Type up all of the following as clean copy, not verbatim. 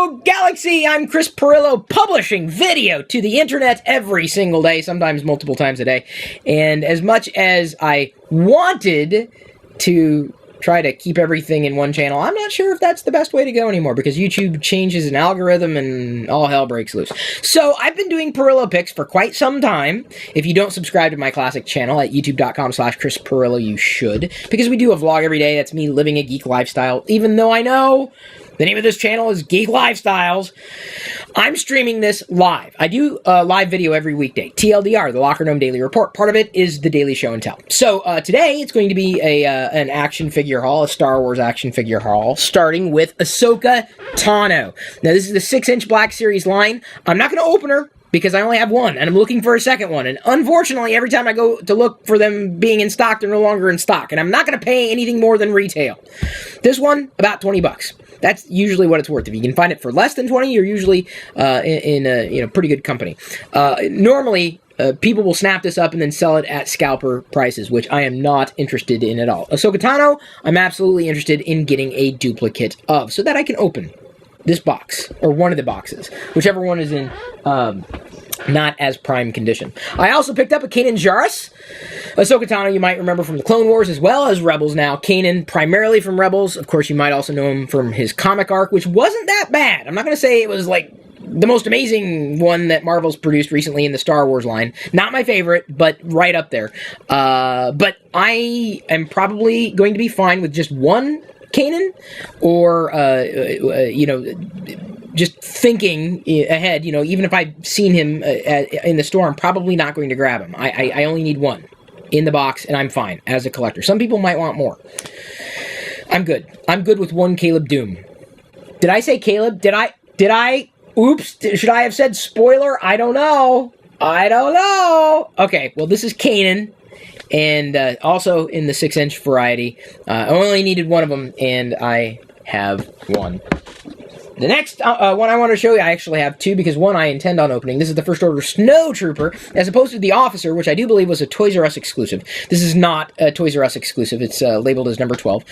Hello, Galaxy! I'm Chris Pirillo, publishing video to the internet every single day, sometimes multiple times a day. And as much as I wanted to try to keep everything in one channel, I'm not sure if that's the best way to go anymore, because YouTube changes an algorithm and all hell breaks loose. So I've been doing Pirillo picks for quite some time. If you don't subscribe to my classic channel at youtube.com/Chris Pirillo, you should, because we do a vlog every day. That's me living a geek lifestyle, even though I know the name of this channel is Geek Lifestyles. I'm streaming this live. I do a live video every weekday. TLDR, the LockerGnome Daily Report. Part of it is the Daily Show and Tell. So today it's going to be an action figure haul, a Star Wars action figure haul, starting with Ahsoka Tano. Now this is the 6-inch Black Series line. I'm not going to open her, because I only have one, and I'm looking for a second one. And unfortunately, every time I go to look for them being in stock, they're no longer in stock. And I'm not going to pay anything more than retail. This one, about 20 bucks. That's usually what it's worth. If you can find it for less than 20, you're usually in a pretty good company. Normally, people will snap this up and then sell it at scalper prices, which I am not interested in at all. Ahsoka Tano, I'm absolutely interested in getting a duplicate of, so that I can open this box, or one of the boxes, whichever one is in not as prime condition. I also picked up a Kanan Jarrus. Ahsoka Tano you might remember from the Clone Wars as well as Rebels now. Kanan primarily from Rebels. Of course, you might also know him from his comic arc, which wasn't that bad. I'm not going to say it was like the most amazing one that Marvel's produced recently in the Star Wars line. Not my favorite, but right up there. But I am probably going to be fine with just one Kanan, or just thinking ahead, even if I've seen him in the store, I'm probably not going to grab him. I only need one in the box, and I'm fine as a collector. Some people might want more. I'm good. I'm good with one Caleb Doom. Did I say Caleb? Did I? Oops. Should I have said spoiler? I don't know. Okay, well, this is Kanan. And also in the 6-inch variety. I only needed one of them, and I have one. The next one I want to show you, I actually have two, because one I intend on opening. This is the First Order Snow Trooper, as opposed to the Officer, which I do believe was a Toys R Us exclusive. This is not a Toys R Us exclusive. It's labeled as number 12.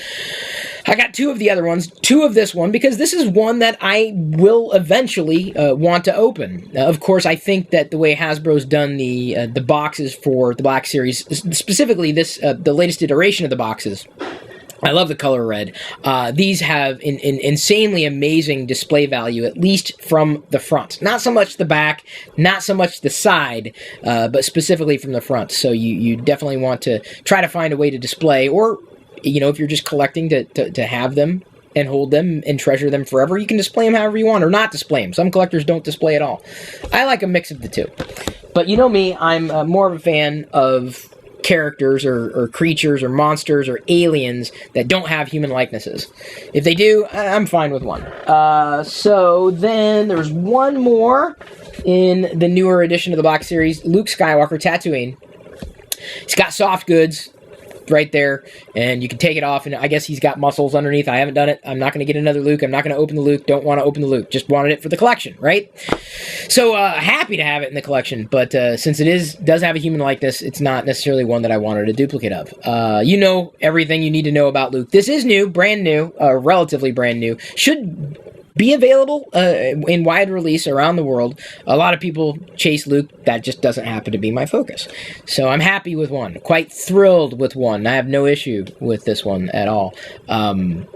I got two of the other ones, two of this one, because this is one that I will eventually want to open. Of course, I think that the way Hasbro's done the boxes for the Black Series, specifically this the latest iteration of the boxes, I love the color red. These have insanely amazing display value, at least from the front. Not so much the back, not so much the side, but specifically from the front. So you definitely want to try to find a way to display, or if you're just collecting to have them and hold them and treasure them forever, you can display them however you want, or not display them. Some collectors don't display at all. I like a mix of the two. But you know me, I'm more of a fan of characters or creatures or monsters or aliens that don't have human likenesses. If they do, I'm fine with one. So then there's one more in the newer edition of the Black Series, Luke Skywalker Tatooine. It's got soft goods right there, and you can take it off, and I guess he's got muscles underneath. I haven't done it. I'm not going to get another Luke. I'm not going to open the Luke. Don't want to open the Luke. Just wanted it for the collection, right? So happy to have it in the collection, but since it does have a human likeness, it's not necessarily one that I wanted a duplicate of. Everything you need to know about Luke. This is new, brand new, relatively brand new. Should be available in wide release around the world. A lot of people chase Luke. That just doesn't happen to be my focus. So I'm happy with one. Quite thrilled with one. I have no issue with this one at all. I've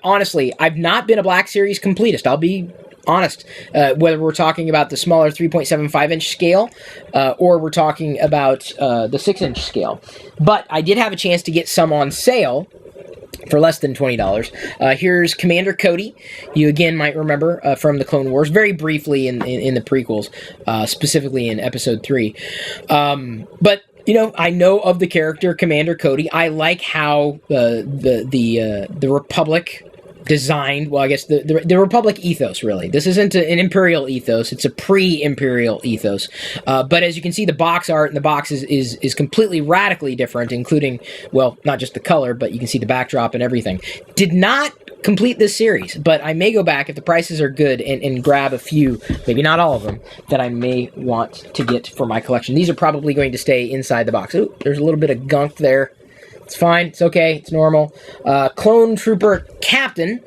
honestly, I've not been a Black Series completist. I'll be honest. Whether we're talking about the smaller 3.75-inch scale or we're talking about the 6-inch scale. But I did have a chance to get some on sale for less than $20. Here's Commander Cody. You again might remember from the Clone Wars, very briefly in the prequels, specifically in Episode 3. But I know of the character Commander Cody. I like how the Republic designed, well, I guess the Republic ethos, really. This isn't an Imperial ethos, it's a pre-Imperial ethos. But as you can see, the box art in the box is completely radically different, including, well, not just the color, but you can see the backdrop and everything. Did not complete this series, but I may go back if the prices are good and grab a few, maybe not all of them, that I may want to get for my collection. These are probably going to stay inside the box. Ooh, there's a little bit of gunk there. It's fine. It's okay. It's normal. Clone Trooper Captain.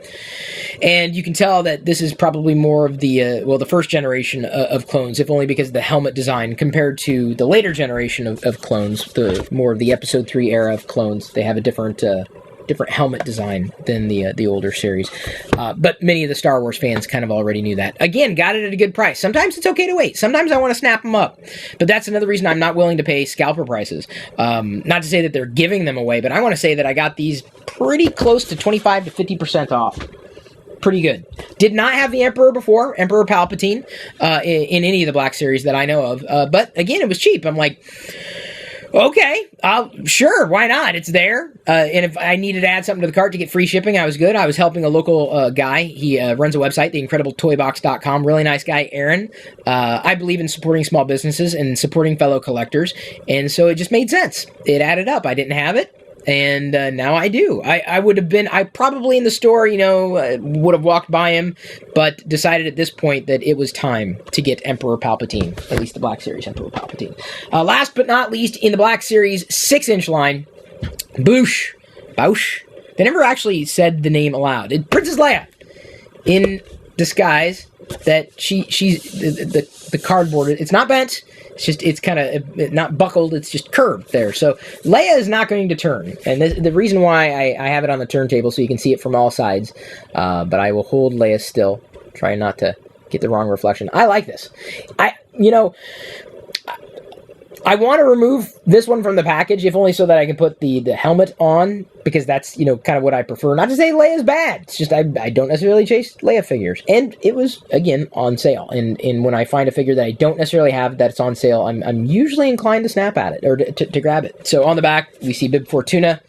And you can tell that this is probably more of the, the first generation of clones, if only because of the helmet design compared to the later generation of clones, the more of the Episode 3 era of clones. They have a different helmet design than the older series. But many of the Star Wars fans kind of already knew that. Again, got it at a good price. Sometimes it's okay to wait. Sometimes I want to snap them up. But that's another reason I'm not willing to pay scalper prices. Not to say that they're giving them away, but I want to say that I got these pretty close to 25 to 50% off. Pretty good. Did not have the Emperor before, Emperor Palpatine, in any of the Black Series that I know of. But again, it was cheap. I'm like, okay, sure, why not? It's there. And if I needed to add something to the cart to get free shipping, I was good. I was helping a local guy. He runs a website, theincredibletoybox.com. Really nice guy, Aaron. I believe in supporting small businesses and supporting fellow collectors. And so it just made sense. It added up. I didn't have it. And now I do. I probably in the store, would have walked by him, but decided at this point that it was time to get Emperor Palpatine, at least the Black Series Emperor Palpatine. Last but not least, in the Black Series 6-inch line, Boushh. They never actually said the name aloud. Princess Leia, in disguise, that she's the cardboard. It's not bent. It's kind of not buckled. It's just curved there. So Leia is not going to turn. And the reason why I have it on the turntable so you can see it from all sides. But I will hold Leia still. Try not to get the wrong reflection. I like this. I want to remove this one from the package, if only so that I can put the helmet on, because that's, kind of what I prefer. Not to say Leia's bad. It's just I don't necessarily chase Leia figures. And it was, again, on sale. And when I find a figure that I don't necessarily have that's on sale, I'm usually inclined to snap at it, or to grab it. So on the back, we see Bib Fortuna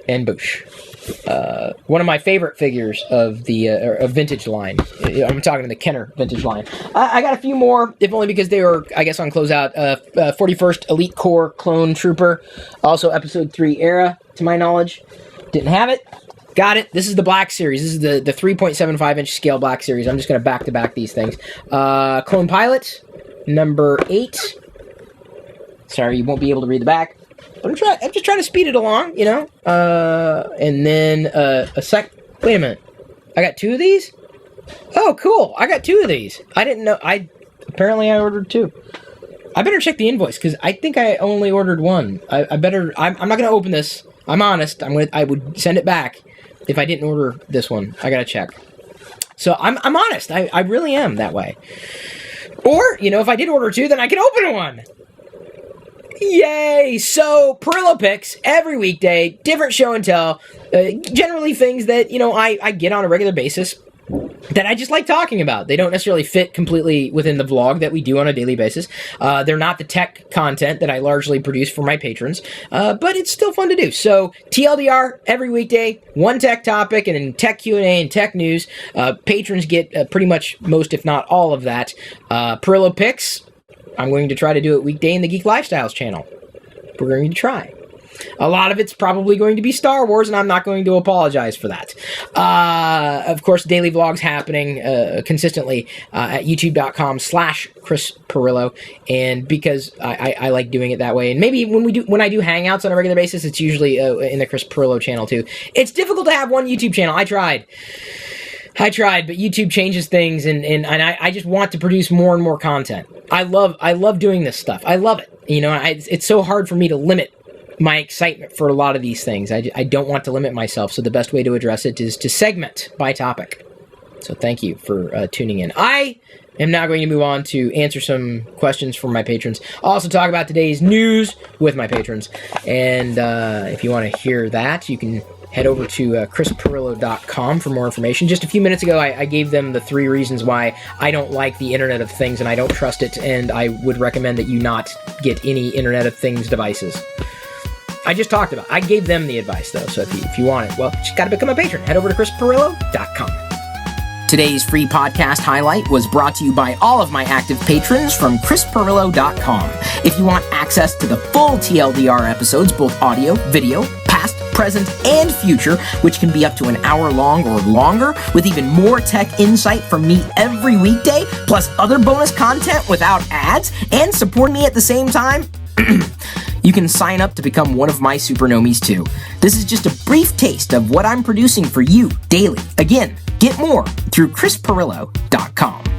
and Boushh. One of my favorite figures of the vintage line. I'm talking the Kenner vintage line. I got a few more, if only because they were, I guess, on closeout. 41st Elite Corps Clone Trooper, also Episode 3 era, to my knowledge. Didn't have it. Got it. This is the Black Series. This is the 3.75-inch scale Black Series. I'm just going to back-to-back these things. Clone Pilot, number 8. Sorry, you won't be able to read the back. I'm just trying to speed it along, and then wait a minute. I got 2 of these? Oh, cool. I got 2 of these. I didn't know. Apparently I ordered 2. I better check the invoice, because I think I only ordered 1. I'm not going to open this. I'm honest. I would send it back if I didn't order this one. I got to check. So I'm honest. I really am that way. Or, if I did order 2, then I can open 1. Yay! So, Pirillo picks every weekday, different show and tell, generally things that, I get on a regular basis that I just like talking about. They don't necessarily fit completely within the vlog that we do on a daily basis. They're not the tech content that I largely produce for my patrons, but it's still fun to do. So, TLDR, every weekday, one tech topic, and then tech Q&A and tech news. Patrons get pretty much most, if not all of that. Pirillo picks, I'm going to try to do it weekday in the Geek Lifestyles channel. We're going to try. A lot of it's probably going to be Star Wars, and I'm not going to apologize for that. Of course, daily vlogs happening consistently at youtube.com/Chris Pirillo, and because I like doing it that way, and maybe when I do hangouts on a regular basis, it's usually in the Chris Pirillo channel too. It's difficult to have one YouTube channel. I tried, but YouTube changes things, and I just want to produce more and more content. I love doing this stuff. I love it. It's so hard for me to limit my excitement for a lot of these things. I don't want to limit myself, so the best way to address it is to segment by topic. So thank you for tuning in. I am now going to move on to answer some questions from my patrons. I'll also talk about today's news with my patrons, and if you want to hear that, you can head over to chrispirillo.com for more information. Just a few minutes ago, I gave them the 3 reasons why I don't like the Internet of Things and I don't trust it, and I would recommend that you not get any Internet of Things devices. I just talked about it. I gave them the advice, though, so if you want it, well, you just got to become a patron. Head over to chrispirillo.com. Today's free podcast highlight was brought to you by all of my active patrons from chrispirillo.com. If you want access to the full TLDR episodes, both audio, video, past, present, and future, which can be up to an hour long or longer, with even more tech insight from me every weekday, plus other bonus content without ads, and support me at the same time, You can sign up to become one of my supernomies too. This is just a brief taste of what I'm producing for you daily. Again, get more through chrispirillo.com.